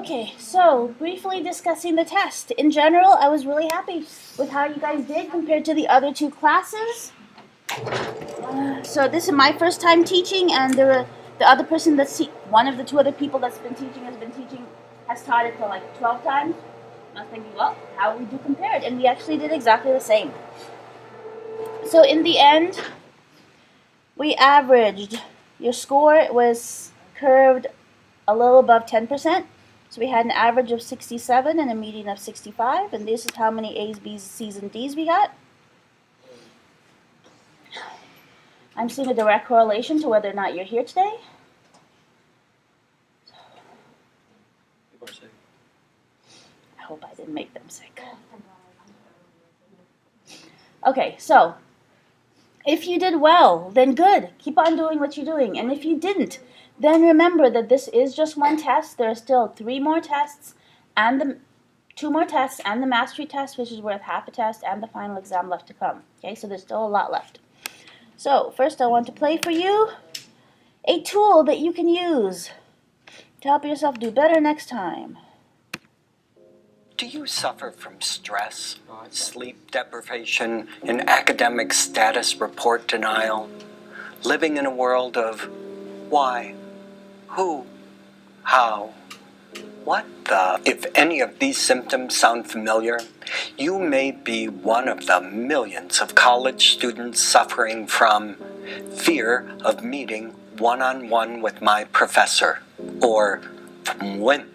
Okay, so briefly discussing the test. In general, I was really happy with how you guys did compared to the other two classes. So this is my first time teaching, and the other person one of the two other people that's been teaching has taught it for like 12 times. I was thinking, well, how we do compared, and we actually did exactly the same. So in the end, we averaged. Your score was curved a little above 10%. So we had an average of 67 and a median of 65, and this is how many A's, B's, C's, and D's we got. I'm seeing a direct correlation to whether or not you're here today. People are sick. I hope I didn't make them sick. Okay, so if you did well, then good. Keep on doing what you're doing. And if you didn't, then remember that this is just one test. There are still 3 more tests and 2 more tests and the mastery test, which is worth half a test, and the final exam left to come. Okay, so there's still a lot left. So first I want to play for you a tool that you can use to help yourself do better next time. Do you suffer from stress, sleep deprivation, and academic status report denial? Living in a world of why, who, how, what the? If any of these symptoms sound familiar, you may be one of the millions of college students suffering from fear of meeting one-on-one with my professor, or WIMP.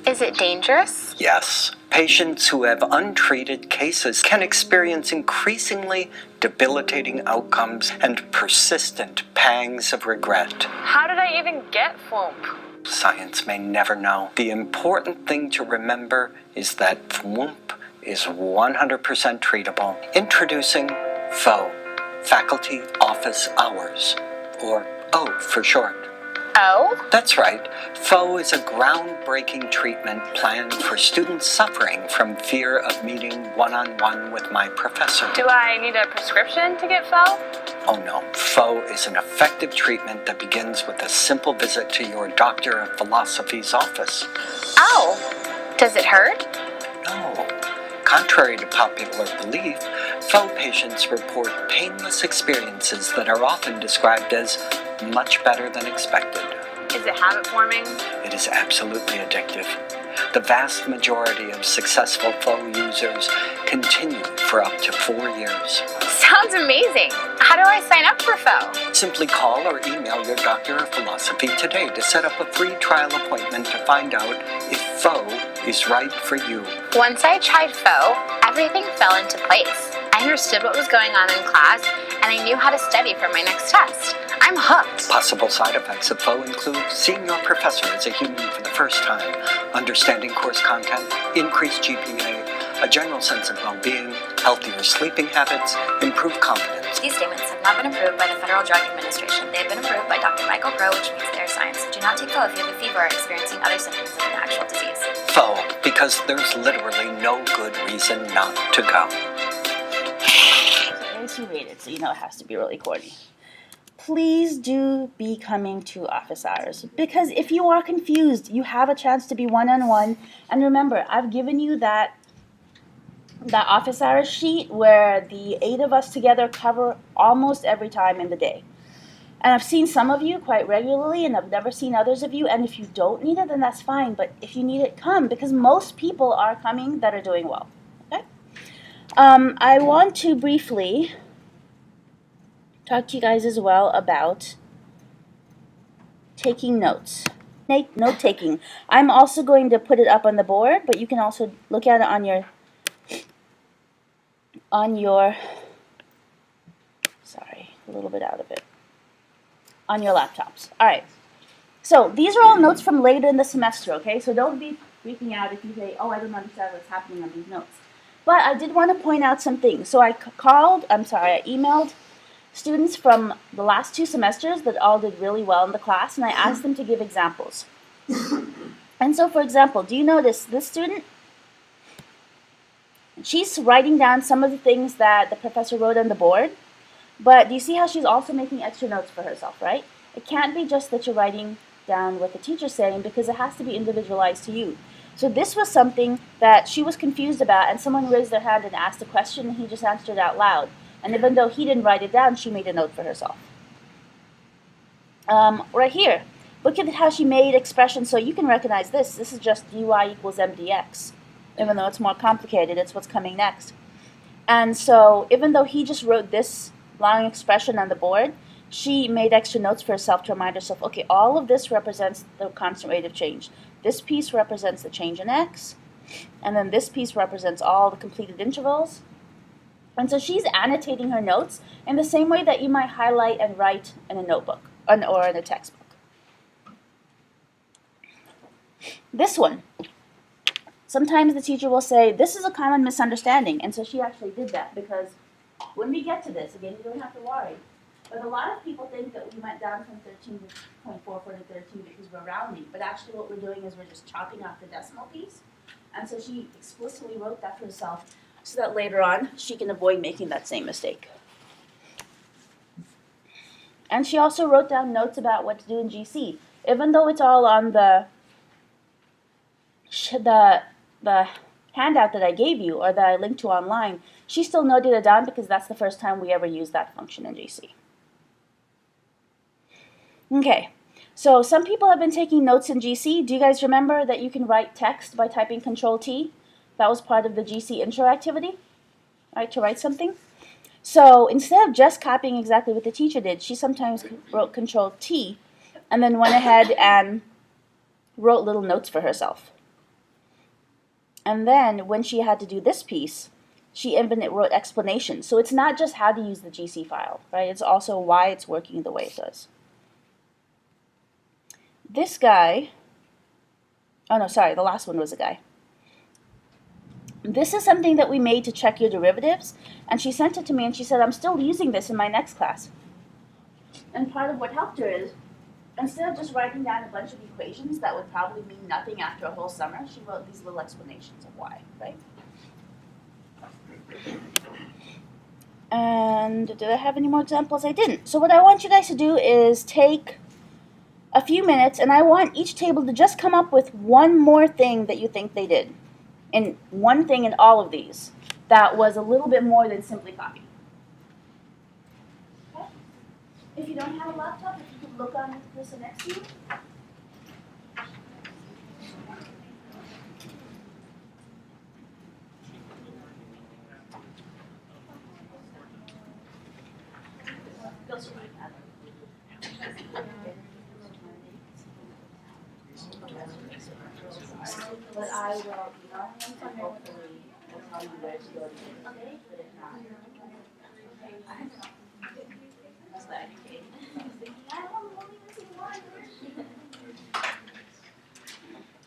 Is it dangerous? Yes. Patients who have untreated cases can experience increasingly debilitating outcomes and persistent pangs of regret. How did I even get FWOMP? Science may never know. The important thing to remember is that FWOMP is 100% treatable. Introducing FO, Faculty Office Hours, or O for short. Oh? That's right. FO is a groundbreaking treatment plan for students suffering from fear of meeting one-on-one with my professor. Do I need a prescription to get FO? Oh no, FO is an effective treatment that begins with a simple visit to your doctor of philosophy's office. Oh, does it hurt? No. Contrary to popular belief, FO patients report painless experiences that are often described as much better than expected. Is it habit forming? It is absolutely addictive. The vast majority of successful FO users continue for up to 4 years. Sounds amazing. How do I sign up for FO? Simply call or email your doctor of philosophy today to set up a free trial appointment to find out if FO is right for you. Once I tried FO, everything fell into place. I understood what was going on in class, and I knew how to study for my next test. I'm hooked. Possible side effects of FO include seeing your professor as a human for the first time, understanding course content, increased GPA, a general sense of well-being, healthier sleeping habits, improved confidence. These statements have not been approved by the Federal Drug Administration. They have been approved by Dr. Michael Crow, which means they are science. Do not take FO if you have a fever or experiencing other symptoms of an actual disease. FO, because there's literally no good reason not to go. AC rated, so you know it has to be really corny. Please do be coming to office hours, because if you are confused, you have a chance to be one-on-one. And remember, I've given you that office hours sheet where the 8 of us together cover almost every time in the day. And I've seen some of you quite regularly, and I've never seen others of you. And if you don't need it, then that's fine. But if you need it, come, because most people are coming that are doing well. Okay? I want to briefly talk to you guys as well about taking notes. Note taking. I'm also going to put it up on the board, but you can also look at it on your sorry, a little bit out of it, on your laptops. All right. So these are all notes from later in the semester, okay? So don't be freaking out if you say, oh, I don't understand what's happening on these notes. But I did want to point out some things. So I emailed students from the last 2 semesters that all did really well in the class, and I asked them to give examples. And so, for example, do you notice this student? She's writing down some of the things that the professor wrote on the board, but do you see how she's also making extra notes for herself, right? It can't be just that you're writing down what the teacher's saying because it has to be individualized to you. So this was something that she was confused about, and someone raised their hand and asked a question, and he just answered it out loud. And even though he didn't write it down, she made a note for herself. Right here, look at how she made expressions so you can recognize this. This is just dy equals mdx. Even though it's more complicated, it's what's coming next. And so even though he just wrote this long expression on the board, she made extra notes for herself to remind herself, okay, all of this represents the constant rate of change. This piece represents the change in x, and then this piece represents all the completed intervals. And so she's annotating her notes in the same way that you might highlight and write in a notebook or in a textbook. This one. Sometimes the teacher will say, this is a common misunderstanding, and so she actually did that because when we get to this, again, you don't have to worry, but a lot of people think that we went down from 13.44 to 13 because we're rounding, but actually what we're doing is we're just chopping off the decimal piece, and so she explicitly wrote that for herself so that later on she can avoid making that same mistake. And she also wrote down notes about what to do in GC. Even though it's all on the handout that I gave you or that I linked to online, she still noted it down because that's the first time we ever used that function in GC. Okay, so some people have been taking notes in GC. Do you guys remember that you can write text by typing Control-T? That was part of the GC intro activity, right, to write something. So instead of just copying exactly what the teacher did, she sometimes wrote Control-T and then went ahead and wrote little notes for herself. And then when she had to do this piece, she even wrote explanations. So it's not just how to use the GC file, right? It's also why it's working the way it does. This guy, oh no, sorry, the last one was a guy. This is something that we made to check your derivatives, and she sent it to me and she said, I'm still using this in my next class. And part of what helped her is, instead of just writing down a bunch of equations that would probably mean nothing after a whole summer, she wrote these little explanations of why, right? And did I have any more examples? I didn't. So what I want you guys to do is take a few minutes, and I want each table to just come up with one more thing that you think they did. And one thing in all of these that was a little bit more than simply copy. Okay? If you don't have a laptop, if you could look on the person next to you. But I will email him and hopefully will tell you where to go to get it today, but if not, that's that. I don't believe it's one.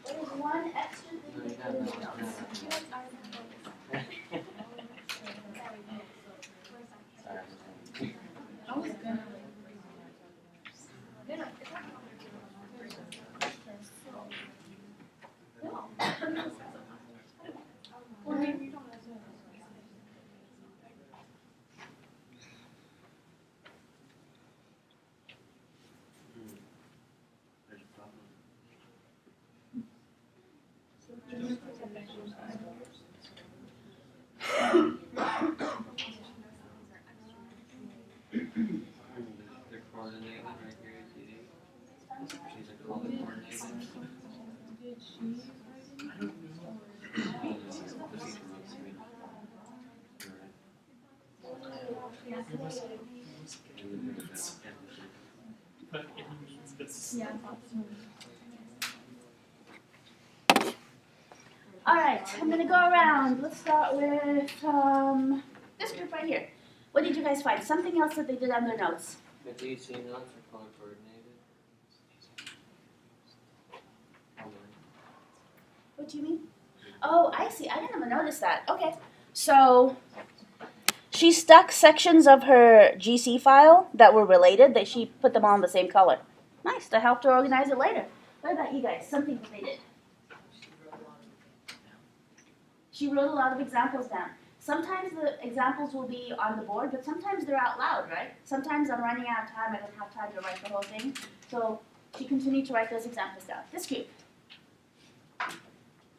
There's one extra thing that put in the notes. They're coordinated right here at TD. She's a color coordinator. All right, I'm going to go around. Let's start with this group right here. What did you guys find? Something else that they did on their notes. The DC notes are color coordinated. What do you mean? Oh, I see. I didn't even notice that. Okay. So she stuck sections of her GC file that were related, that she put them all in the same color. Nice. That helped her organize it later. What about you guys? Something that they did. She wrote a lot of examples down. Sometimes the examples will be on the board, but sometimes they're out loud, right? Sometimes I'm running out of time. I don't have time to write the whole thing. So she continued to write those examples down. This group.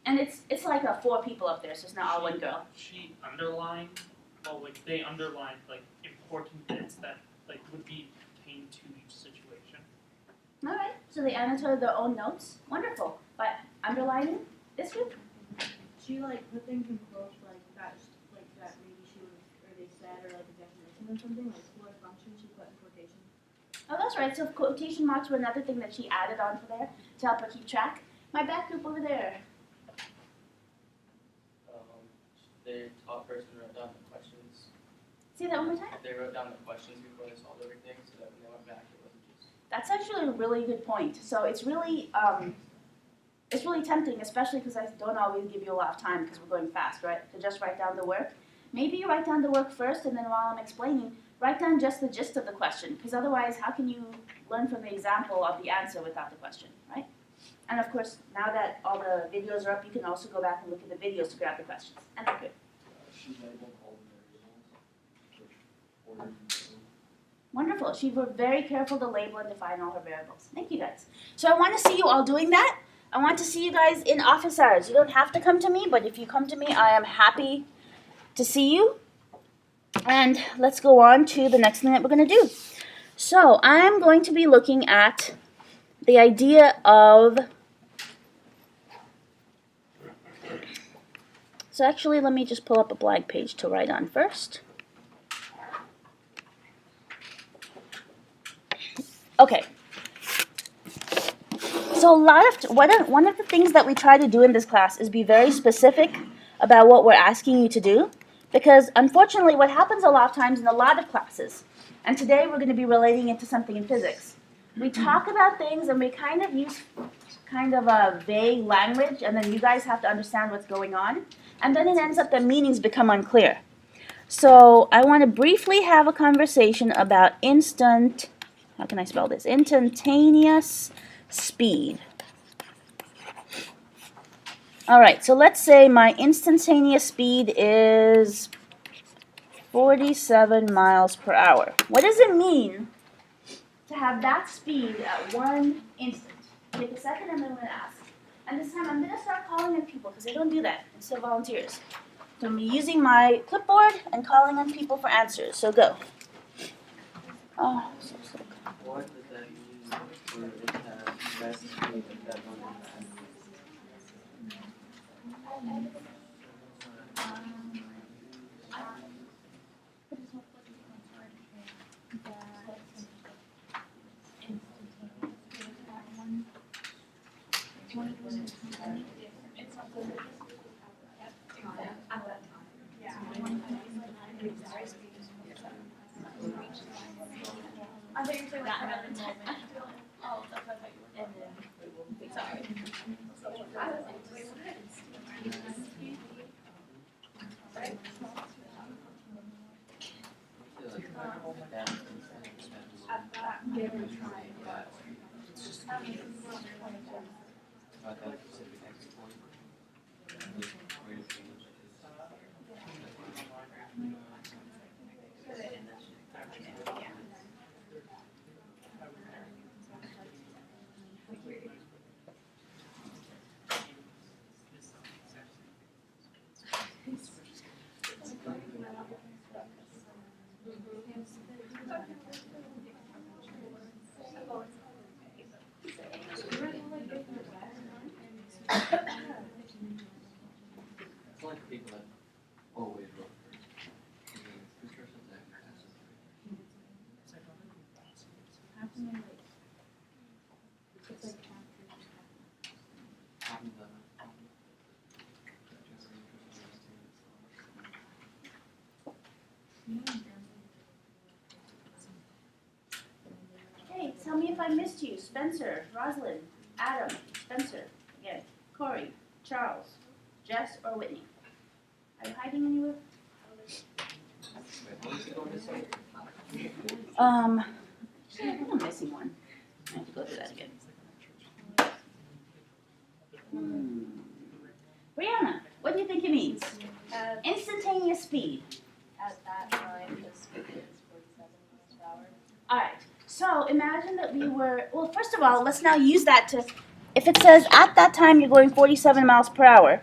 And it's like 4 people up there, so it's not all one girl. She underlined, well, like they underlined like important bits that like would be pertaining to each situation. All right, so they annotated their own notes. Wonderful. By underlining this group. She like put things in quotes like that maybe she was or they said or like a definition or something like for a function she put in quotation. Oh, that's right. So quotation marks were another thing that she added onto there to help her keep track. My back group over there. The top person wrote down the questions. Say that one more time. They wrote down the questions before they solved everything, so that when they went back, it wasn't just. That's actually a really good point. So it's really tempting, especially because I don't always give you a lot of time because we're going fast, right? To just write down the work. Maybe you write down the work first, and then while I'm explaining, write down just the gist of the question. Because otherwise, how can you learn from the example of the answer without the question, right? And of course, now that all the videos are up, you can also go back and look at the videos to grab the questions. And that's good. She labeled all the variables, which ordered them. Wonderful. She was very careful to label and define all her variables. Thank you, guys. So I want to see you all doing that. I want to see you guys in office hours. You don't have to come to me, but if you come to me, I am happy to see you. And let's go on to the next thing that we're going to do. So I'm going to be looking at the idea of... So actually, let me just pull up a blank page to write on first. Okay. So one of the things that we try to do in this class is be very specific about what we're asking you to do, because unfortunately what happens a lot of times in a lot of classes, and today we're going to be relating it to something in physics, we talk about things and we kind of use kind of a vague language, and then you guys have to understand what's going on, and then it ends up that meanings become unclear. So I want to briefly have a conversation about instantaneous speed. All right, so let's say my instantaneous speed is 47 miles per hour. What does it mean to have that speed at 1 instant? Take a second and then I'm going to ask. And this time I'm going to start calling on people because they don't do that. Instead of volunteers. So I'm using my clipboard and calling on people for answers. So go. Oh, so slow. What does that mean for it to have best speed at that one? I think you're that amount of time. Oh, that's what I thought you were. Sorry. It's like people that always wrote first. Instructions that pass. Hey, tell me if I missed you. Spencer, Rosalind, Adam, Spencer, again, Corey, Charles, Jess, or Whitney. Are you hiding anywhere? What is it going to say? I think I'm missing one. I have to go through that again. Brianna, what do you think it means? Instantaneous speed. At that time, the speed is 47 miles per hour. All right. So imagine that we were, well, first of all, let's now use that to, if it says at that time you're going 47 miles per hour,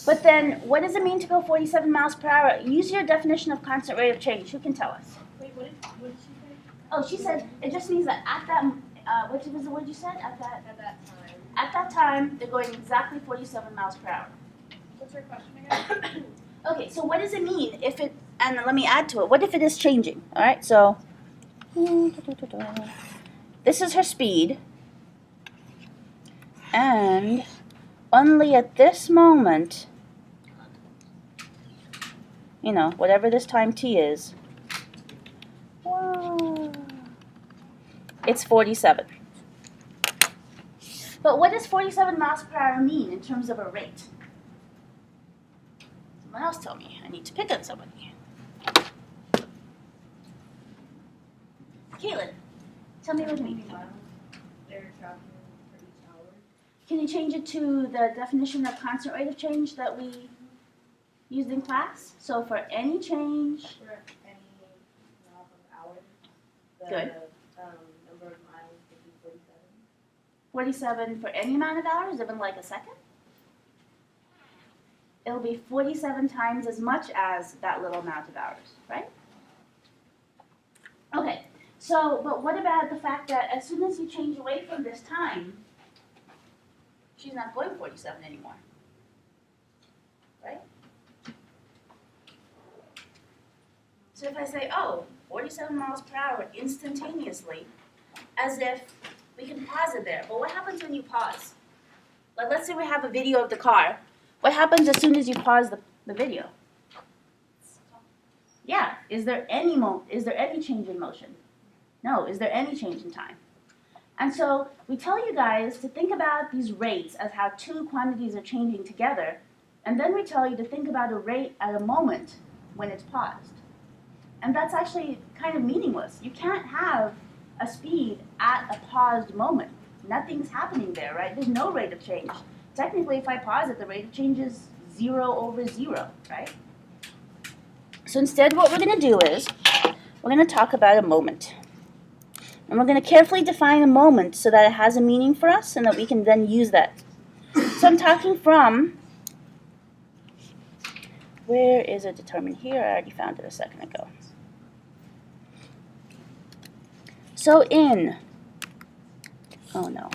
but then what does it mean to go 47 miles per hour? Use your definition of constant rate of change. Who can tell us? Wait, what did she say? Oh, she said it just means that at that, what was the word you said? At that Time. At that time, they're going exactly 47 miles per hour. What's her question again? Okay, so what does it mean if it, and let me add to it, what if it is changing? All right, so this is her speed, and only at this moment, you know, whatever this time t is, it's 47. But what does 47 miles per hour mean in terms of a rate? Someone else tell me. I need to pick on somebody. Caitlin, tell me what it means. They're traveling for each hour. Can you change it to the definition of constant rate of change that we used in class? So for any change, For any amount of hours, the Good. Number of miles would be 47. 47 for any amount of hours, even like a second? It'll be 47 times as much as that little amount of hours, right? Okay, so, but what about the fact that as soon as you change away from this time, she's not going 47 anymore, right? So if I say, oh, 47 miles per hour instantaneously, as if we can pause it there. But what happens when you pause? Like, let's say we have a video of the car. What happens as soon as you pause the video? Yeah, is there any change in motion? No, is there any change in time? And so we tell you guys to think about these rates as how two quantities are changing together, and then we tell you to think about a rate at a moment when it's paused. And that's actually kind of meaningless. You can't have a speed at a paused moment. Nothing's happening there, right? There's no rate of change. Technically, if I pause it, the rate of change is 0 over 0, right? So instead, what we're going to do is we're going to talk about a moment. And we're going to carefully define a moment so that it has a meaning for us and that we can then use that. So I'm talking from, where is it determined here? I already found it a second ago. So in, oh no,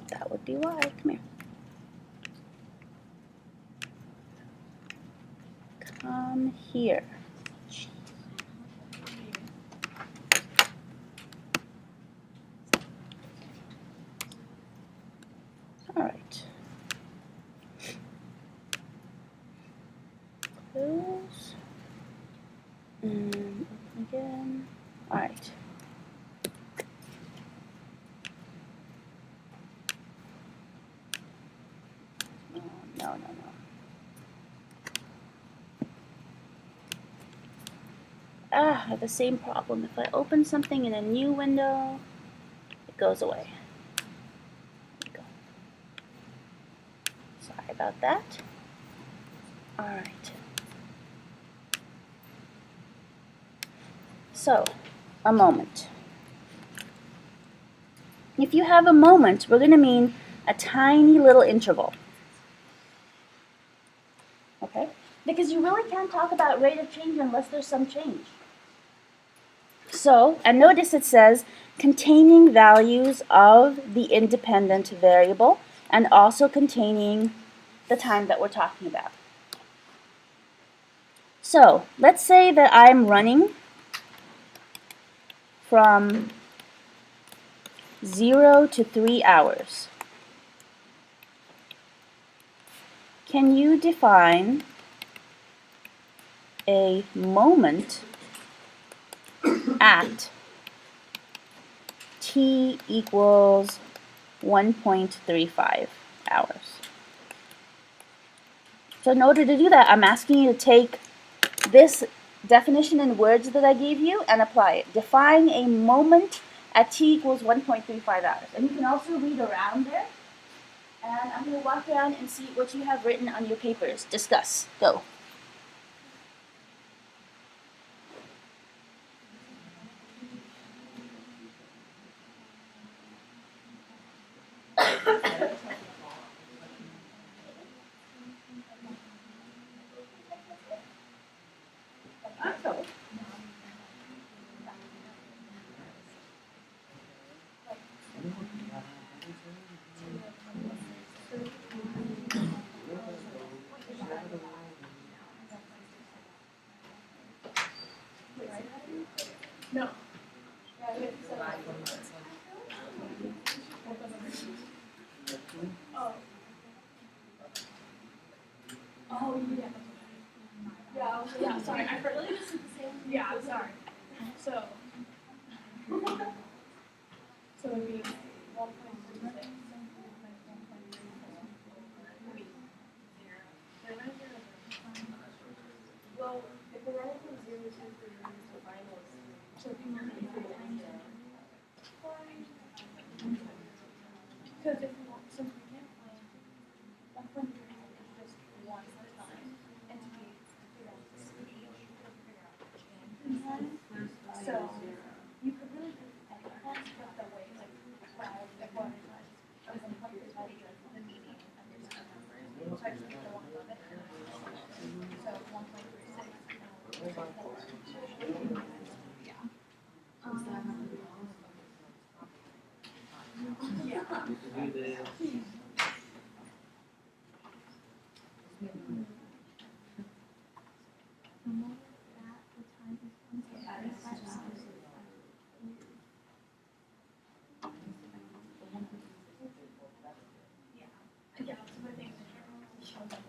that would be why, come here. Come here. All right. Close. And open again. All right. No. I have the same problem. If I open something in a new window, it goes away. There we go. Sorry about that. All right. So, a moment. If you have a moment, we're going to mean a tiny little interval. Okay? Because you really can't talk about rate of change unless there's some change. So, and notice it says containing values of the independent variable and also containing the time that we're talking about. So, let's say that I'm running from 0 to 3 hours. Can you define a moment at t equals 1.35 hours? So in order to do that, I'm asking you to take this definition in words that I gave you and apply it. Define a moment at t equals 1.35 hours. And you can also read around there. And I'm going to walk around and see what you have written on your papers. Discuss. Go. Yeah, sorry. So it'd be 1.36. Well, if we're rolling from 0 to 2 for the finals, so if you want to do it, because if we want, since we can't play 1.3 is just one at a time, and to be figure out the speed, you have to figure out the change in time. So you could really do any class, but the way like what I was in public is how to get the meaning and there's some numbers. So I just picked the one above it. So 1.36. Yeah. Do this. Yeah, so my thing is show them.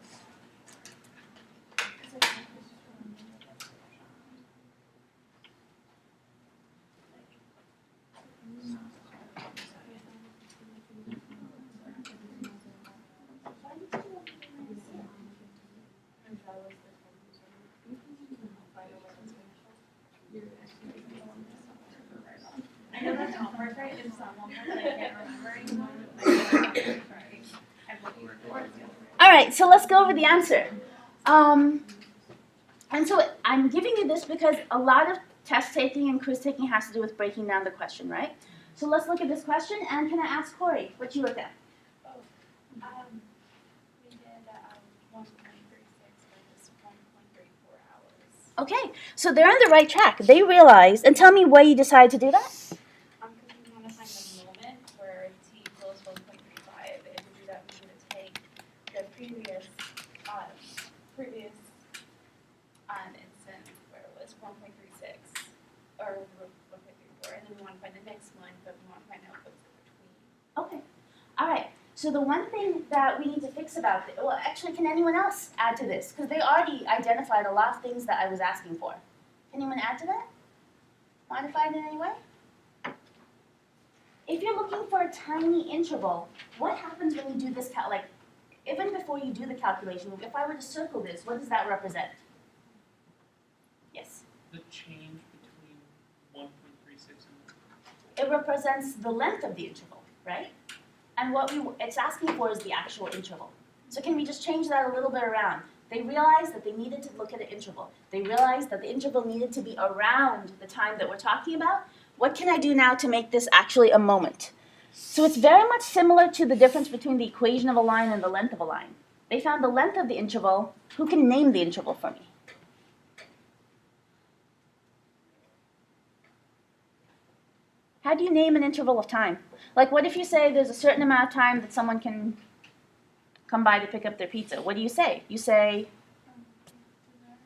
I know that's not part right, it's not one part that I can't remember anymore. I'm looking for it. All right, so let's go over the answer. And so I'm giving you this because a lot of test taking and quiz taking has to do with breaking down the question, right? So let's look at this question, and can I ask Corey what you looked at? We did 1.36 versus 1.34 hours. Okay, so they're on the right track. They realized, and tell me why you decided to do that. Because we want to find the moment where t equals 1.35, and to do that we need to take the previous instant where it was 1.36 or 1.34, and then we want to find the next one, but we want to find out what's in between. Okay, all right. So the one thing that we need to fix about this, well, actually, can anyone else add to this? Because they already identified a lot of things that I was asking for. Can anyone add to that? Modify it in any way? If you're looking for a tiny interval, what happens when you do this, like, even before you do the calculation, if I were to circle this, what does that represent? Yes? The change between 1.36 and It represents the length of the interval, right? And what it's asking for is the actual interval. So can we just change that a little bit around? They realized that they needed to look at an interval. They realized that the interval needed to be around the time that we're talking about. What can I do now to make this actually a moment? So it's very much similar to the difference between the equation of a line and the length of a line. They found the length of the interval. Who can name the interval for me? How do you name an interval of time? Like, what if you say there's a certain amount of time that someone can come by to pick up their pizza? What do you say? You say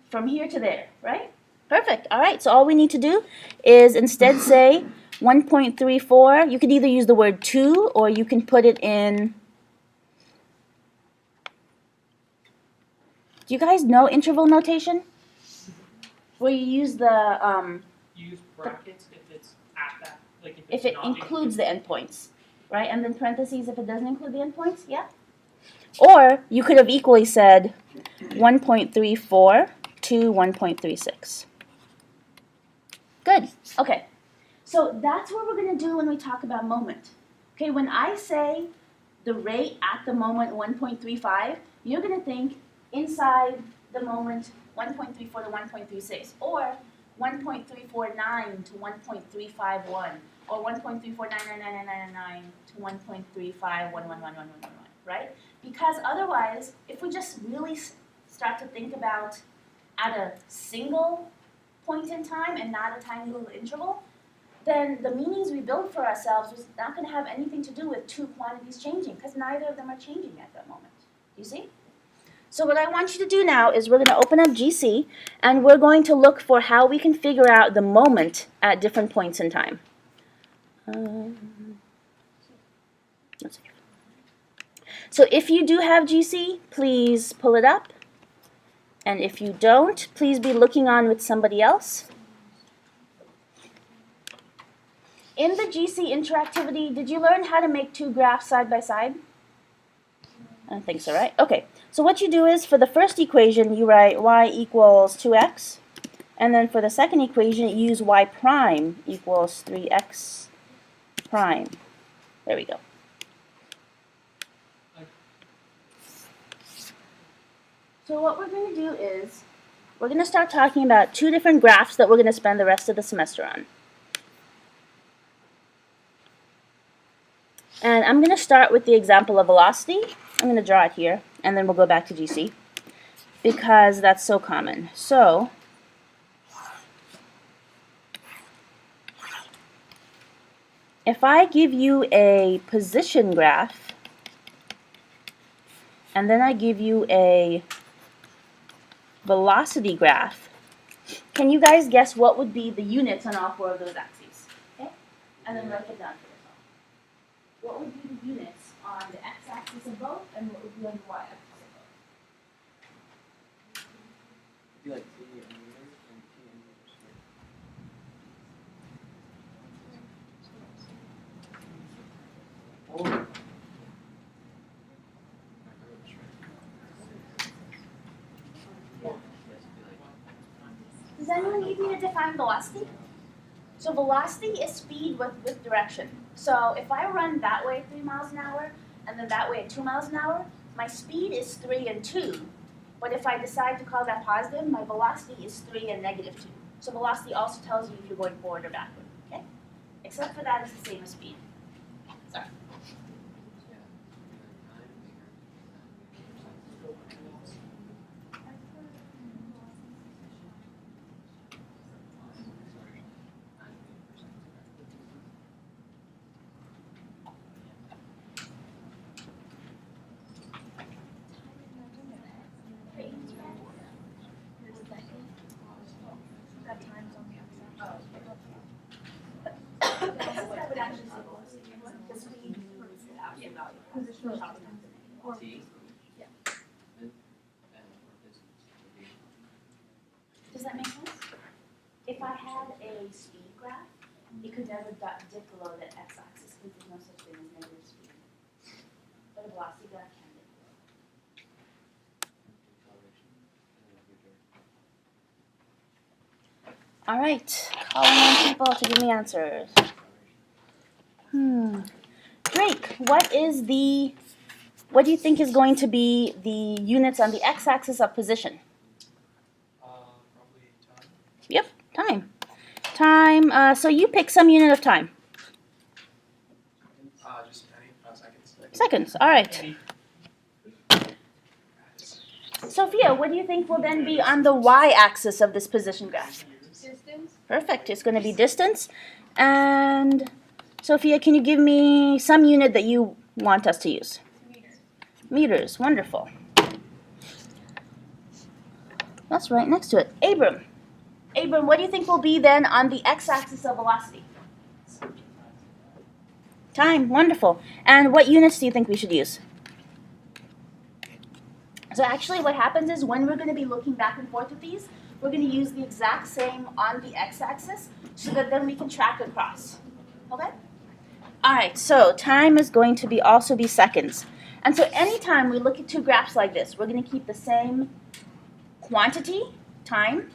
from here to there, right? Perfect. All right, so all we need to do is instead say 1.34. You could either use the word 2 or you can put it in. Do you guys know interval notation? Where you use the use brackets if it's at that, like if if it's it not includes the endpoints, right? And then parentheses if it doesn't include the endpoints, yeah? Or you could have equally said 1.34 to 1.36. Good, okay. So that's what we're gonna do when we talk about moment. Okay, when I say the rate at the moment 1.35, you're gonna think inside the moment 1.34 to 1.36, or 1.349 to 1.351, or 1.3499999 to 1.351111111, right? Because otherwise, if we just really start to think about at a single point in time and not a tiny little interval, then the meanings we build for ourselves is not going to have anything to do with two quantities changing, because neither of them are changing at that moment. Do you see? So what I want you to do now is we're going to open up GC, and we're going to look for how we can figure out the moment at different points in time. Let's see. So if you do have GC, please pull it up. And if you don't, please be looking on with somebody else. In the GC interactivity, did you learn how to make two graphs side by side? I don't think so, right? Okay, so what you do is for the first equation, you write y equals 2x. And then for the second equation, you use y prime equals 3x prime. There we go. So what we're going to do is, we're going to start talking about two different graphs that we're going to spend the rest of the semester on. And I'm going to start with the example of velocity. I'm going to draw it here, and then we'll go back to GC, because that's so common. So, if I give you a position graph, and then I give you a velocity graph, can you guys guess what would be the units on all four of those axes? Okay? And then write it down for yourself. What would be the units on the x-axis of both, and what would be on the y-axis of both? It'd be like T in meters and T in meters. Or Does anyone need me to define velocity? So velocity is speed with direction. So if I run that way at 3 miles an hour and then that way at 2 miles an hour, my speed is 3 and 2. But if I decide to call that positive, my velocity is 3 and negative 2. So velocity also tells you if you're going forward or backward. Okay? Except for that, it's the same as speed. Sorry. Does that make sense? If I had a speed graph, it could never dip below the x-axis because there's no such thing as negative speed. But a velocity graph can dip below. All right, calling on people to give me answers. Drake, what do you think is going to be the units on the x-axis of position? Probably time. Yep, time. Time, so you pick some unit of time. Just any seconds. Seconds, all right. Sophia, what do you think will then be on the y-axis of this position graph? Distance. Perfect, it's going to be distance. And Sophia, can you give me some unit that you want us to use? Meters. Meters, wonderful. That's right next to it. Abram, what do you think will be then on the x-axis of velocity? Time, wonderful. And what units do you think we should use? So actually what happens is when we're going to be looking back and forth with these, we're going to use the exact same on the x-axis so that then we can track across. Okay? All right, so time is going to also be seconds. And so anytime we look at two graphs like this, we're going to keep the same quantity, time,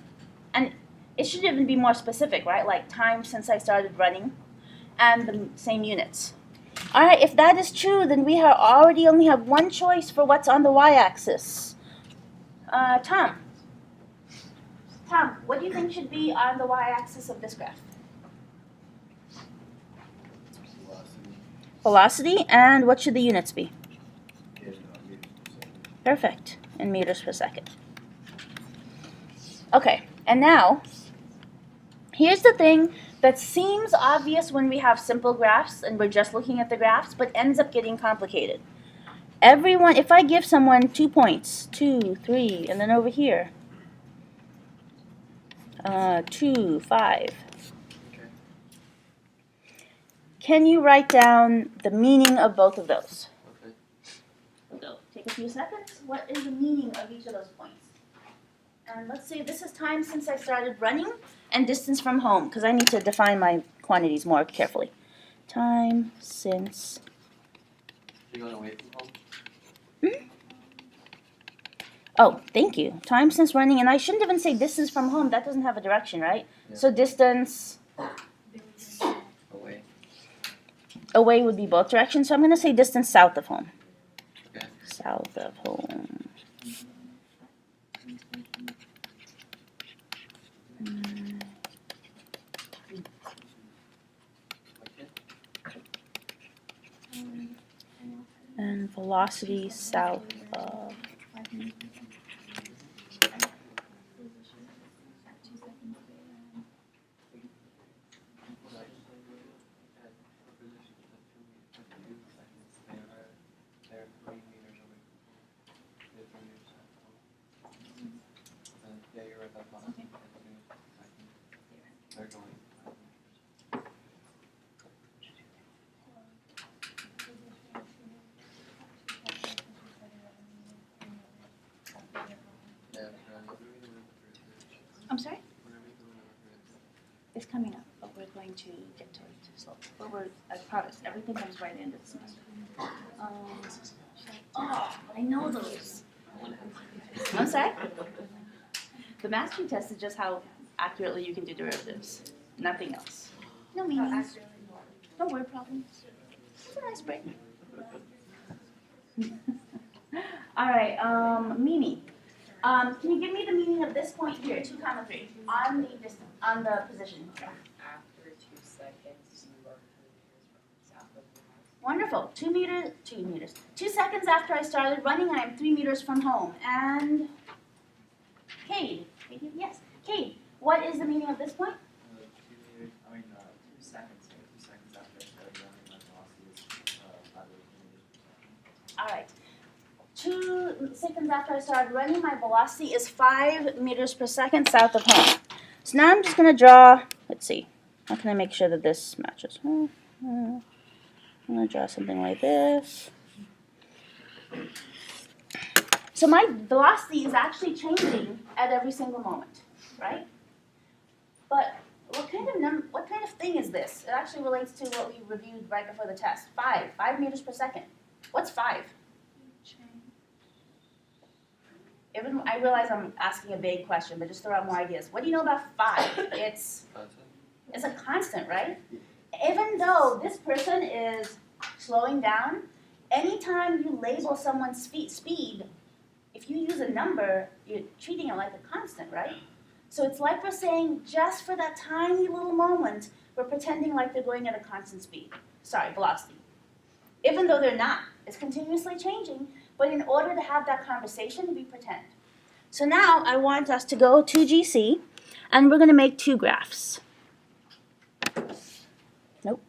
and it should even be more specific, right? Like time since I started running, and the same units. All right, if that is true, then we only have one choice for what's on the y-axis. Tom, what do you think should be on the y-axis of this graph? Velocity, and what should the units be? Perfect, in meters per second. Okay, and now, here's the thing that seems obvious when we have simple graphs and we're just looking at the graphs, but ends up getting complicated. If I give someone 2 points, 2, 3, and then over here, 2, 5. Can you write down the meaning of both of those? Okay. So take a few seconds. What is the meaning of each of those points? And let's say this is time since I started running and distance from home, because I need to define my quantities more carefully. Time since. You going away from home? Oh, thank you. Time since running, and I shouldn't even say distance from home. That doesn't have a direction, right? Yeah. So distance Away. away would be both directions. So I'm going to say distance south of home. Okay. South of home. And velocity south of. They're 3 meters away from home. They're 3 meters out from home. Yeah, you're right, that's not. They're going 5 meters. Yeah, I'm sorry? whenever you go over it. It's coming up, but we're going to get to it slow. But I promise, everything comes right into the semester. Oh, I know those. I'm sorry? The mastery test is just how accurately you can do derivatives. Nothing else. No meanings. No word problems. It's a nice break. All right, Mimi. Can you give me the meaning of this point here, 2 comma 3, on the distance, on the position? After 2 seconds, you are 3 meters from south of the house. Wonderful. 2 meters. 2 seconds after I started running, I am 3 meters from home. And Cade. Yes, Cade. What is the meaning of this point? 2 meters, 2 seconds. 2 seconds after I started running, my velocity is 5 meters per second. All right. 2 seconds after I started running, my velocity is 5 meters per second south of home. So now I'm just going to draw, let's see, how can I make sure that this matches? I'm going to draw something like this. So my velocity is actually changing at every single moment, right? But what kind of thing is this? It actually relates to what we reviewed right before the test. 5 meters per second. What's 5? Even I realize I'm asking a vague question, but just throw out more ideas. What do you know about 5? It's a constant, right? Even though this person is slowing down, anytime you label someone's speed, if you use a number, you're treating it like a constant, right? So it's like we're saying, just for that tiny little moment, we're pretending like they're going at a constant speed. Sorry, velocity. Even though they're not. It's continuously changing. But in order to have that conversation, we pretend. So now I want us to go to GC, and we're going to make 2 graphs. Nope.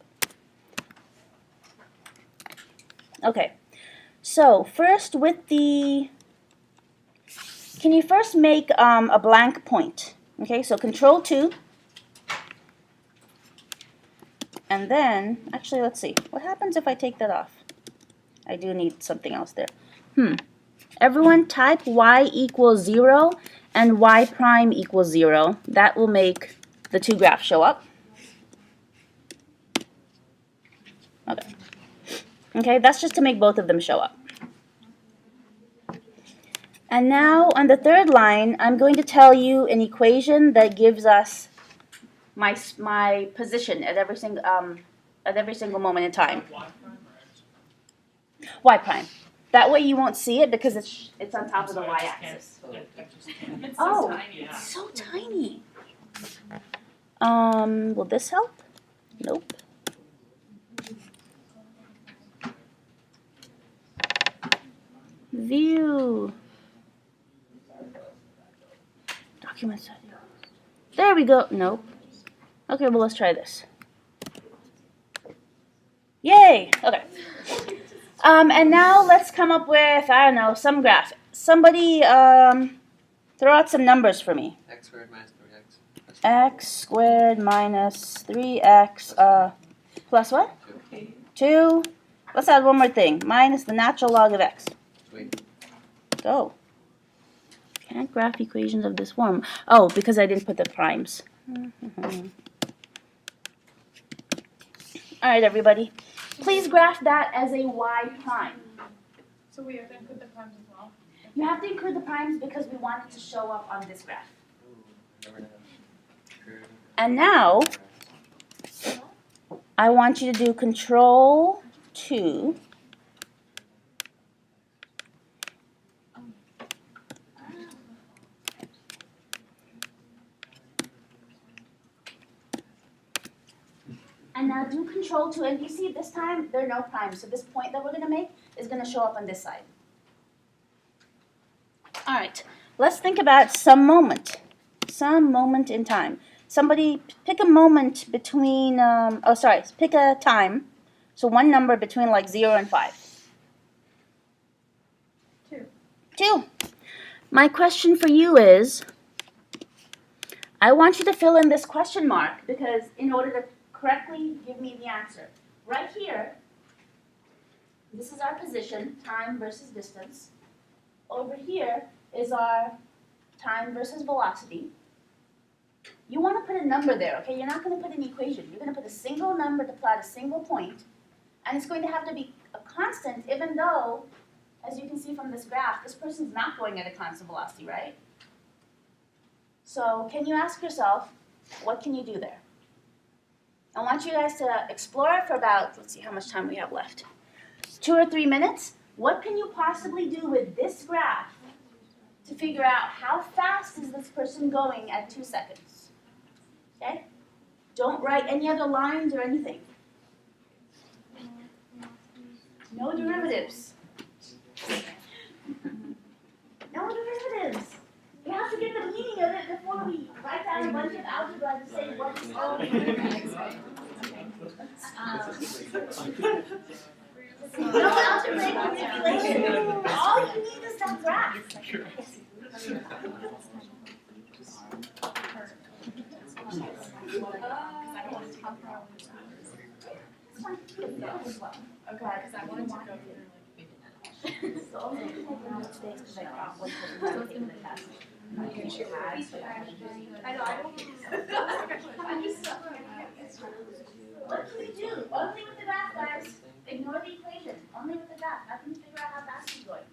Okay. So first with the, can you first make a blank point? Okay, so Control 2. And then, actually, let's see. What happens if I take that off? I do need something else there. Everyone type y equals 0 and y prime equals 0. That will make the 2 graphs show up. Okay. Okay, that's just to make both of them show up. And now on the 3rd line, I'm going to tell you an equation that gives us my position at every single moment in time. Y prime. That way you won't see it because it's on top of the y-axis. It's Oh, so tiny. it's so tiny. Will this help? Nope. View. Documents. There we go. Nope. Okay, well, let's try this. Yay! Okay. And now let's come up with, I don't know, some graph. Somebody throw out some numbers for me. X squared minus 3x. X squared minus 3x plus what? 2. Let's add one more thing. Minus the natural log of x. Sweet. Go. Can't graph equations of this form. Oh, because I didn't put the primes. All right, everybody. Please graph that as a y prime. So we have to include the primes as well? You have to include the primes because we want it to show up on this graph. And now, I want you to do Control 2. And now do Control 2, and you see this time there are no primes, so this point that we're going to make is going to show up on this side. All right, let's think about some moment in time. Somebody pick a moment between, pick a time. So one number between like 0 and 5. 2. 2. My question for you is, I want you to fill in this question mark because in order to correctly give me the answer. Right here, this is our position, time versus distance. Over here is our time versus velocity. You want to put a number there, okay? You're not going to put an equation. You're going to put a single number to plot a single point, and it's going to have to be a constant, even though, as you can see from this graph, this person's not going at a constant velocity, right? So can you ask yourself, what can you do there? I want you guys to explore it for about, let's see how much time we have left. 2 or 3 minutes. What can you possibly do with this graph to figure out how fast is this person going at 2 seconds? Okay? Don't write any other lines or anything. No derivatives. No derivatives. You have to get the meaning of it before we write down a bunch of algebra to say what it's called. No algebraic manipulation. All you need is that graph. What can we do? Only with the graph, guys. Ignore the equation. Only with the graph. How can you figure out how fast he's going?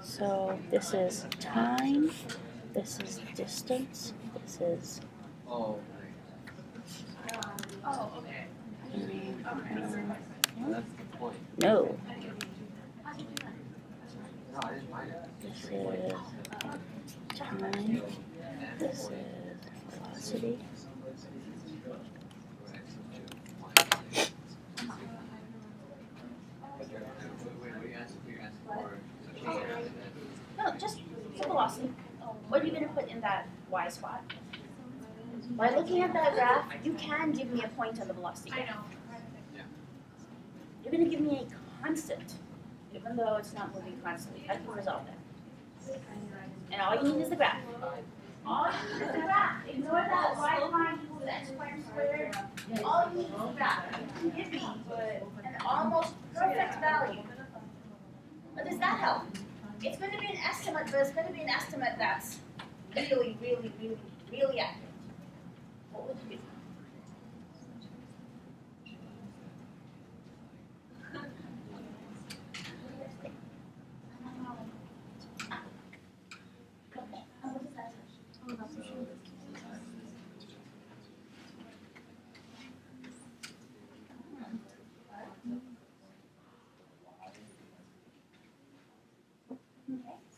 So this is time, this is distance, this is Oh, Okay. that's the point. no. No, I didn't mind it. This is time, this is velocity. No, just velocity. What are you going to put in that y spot? By looking at that graph, you can give me a point on the velocity graph. I know. You're going to give me a constant, even though it's not moving constantly. I can resolve that. And all you need is the graph. All you need is the graph. Ignore that y prime equals x prime squared. All you need is the graph. You can give me an almost perfect value. But does that help? It's going to be an estimate, but it's going to be an estimate that's really, really, really, really accurate. What would you do?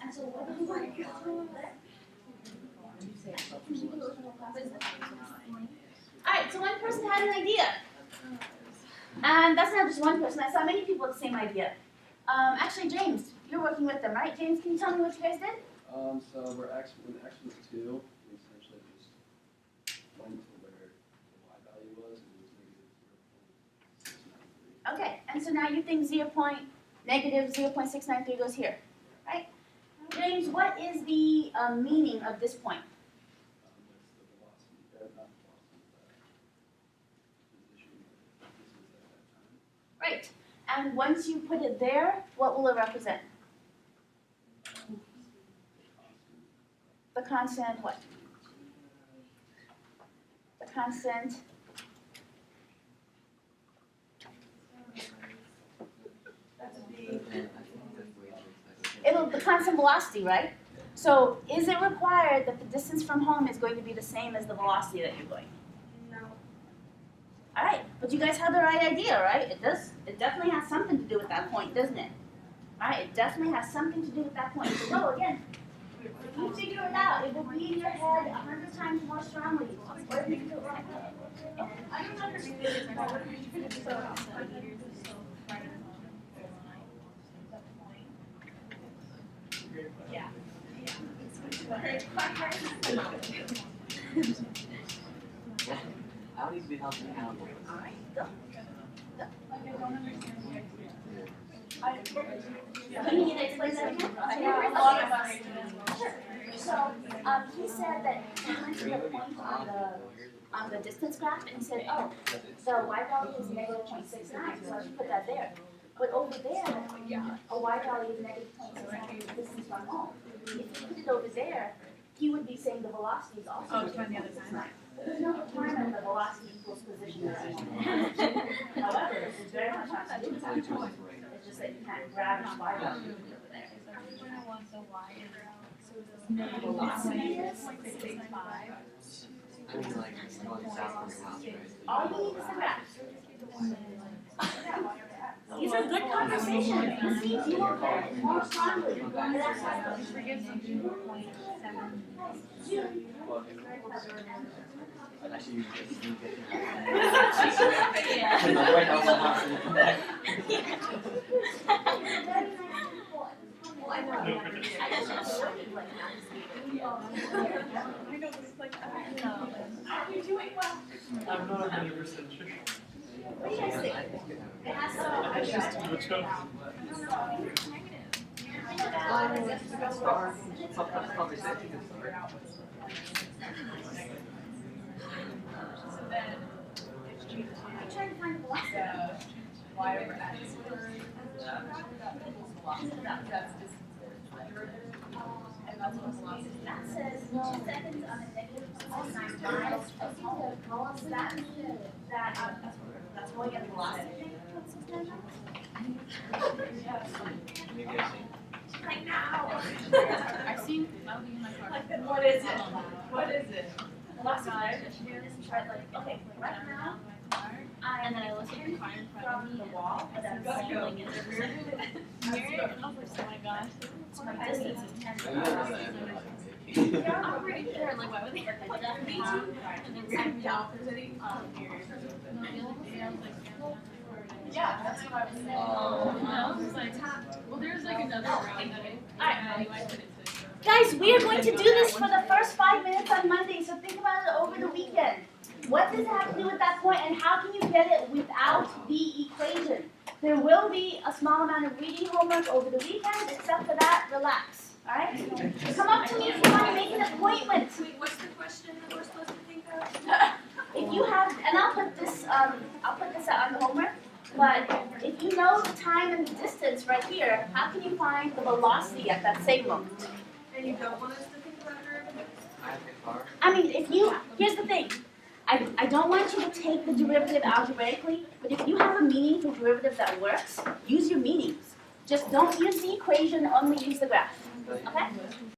And so what do you want to do there? Alright, so one person had an idea. And that's not just one person. I saw many people with the same idea. Actually, James, you're working with them, right? James, can you tell me what you guys did? So we're actually, when x was 2, we essentially just went to where the y value was, and it was negative 0.693. Okay, and so now you think 0.993 Negative 0.693 goes here, right? James, what is the meaning of this point? Right. And once you put it there, what will it represent? The constant what? The constant. The constant velocity, right? So is it required that the distance from home is going to be the same as the velocity that you're going? No. All right, but you guys have the right idea, right? It does. It definitely has something to do with that point, doesn't it? All right, it definitely has something to do with that point. So no, again, if you figure it out, it will be in your head 100 times more strongly. Or if you do it wrong. I don't understand. Yeah. How needs to be held accountable? All right, go. Can you explain that again? A lot of us. Sure. So he said that he went to the point on the distance graph and he said, oh, the y value is negative 0.69, so I should put that there. But over there, a y value is negative 0.69 the distance from home. If you put it over there, he would be saying the velocity is also turn the other side. There's no requirement that velocity equals position. However, this is very much not to do with that. It's just that you can't grab the y value and put it over there. Velocity is I mean, like, going south from your house, right? all you need is the graph. These are good conversations. This means you will get it more strongly. And that's why Actually, you get right out of the house and come back. I know. You're doing well. I'm not 100% sure. what do you guys think? It has to. Which one? Sometimes conversation is start. I'm trying to find the velocity. Y over X. That says 2 seconds on a negative 0.99 miles. Does that mean that that's going at the velocity? Like now. I've seen, I'll be in my car. What is it? What is it? Velocity. Okay, right now. And then I listen to the car in front of From me. the wall, but I'm Let's saying go. like it's Oh my gosh. my distance is 10 I'm pretty sure, like, why would they like me too? And then we're down for sitting Yeah, that's what I was saying. I was like, well, there's like another round that I put into. Guys, we are going to do this for the first 5 minutes on Monday, so think about it over the weekend. What does it have to do with that point, and how can you get it without the equation? There will be a small amount of reading homework over the weekend. Except for that, relax. All right? Come up to me if you want to make an appointment. Wait, what's the question that we're supposed to think of? If you have, and I'll put this out on the homework. But if you know the time and the distance right here, how can you find the velocity at that same moment? And you don't want us to think about derivatives? I have a car. I mean, here's the thing. I don't want you to take the derivative algebraically, but if you have a meaning for derivative that works, use your meanings. Just don't use the equation, only use the graph. Okay?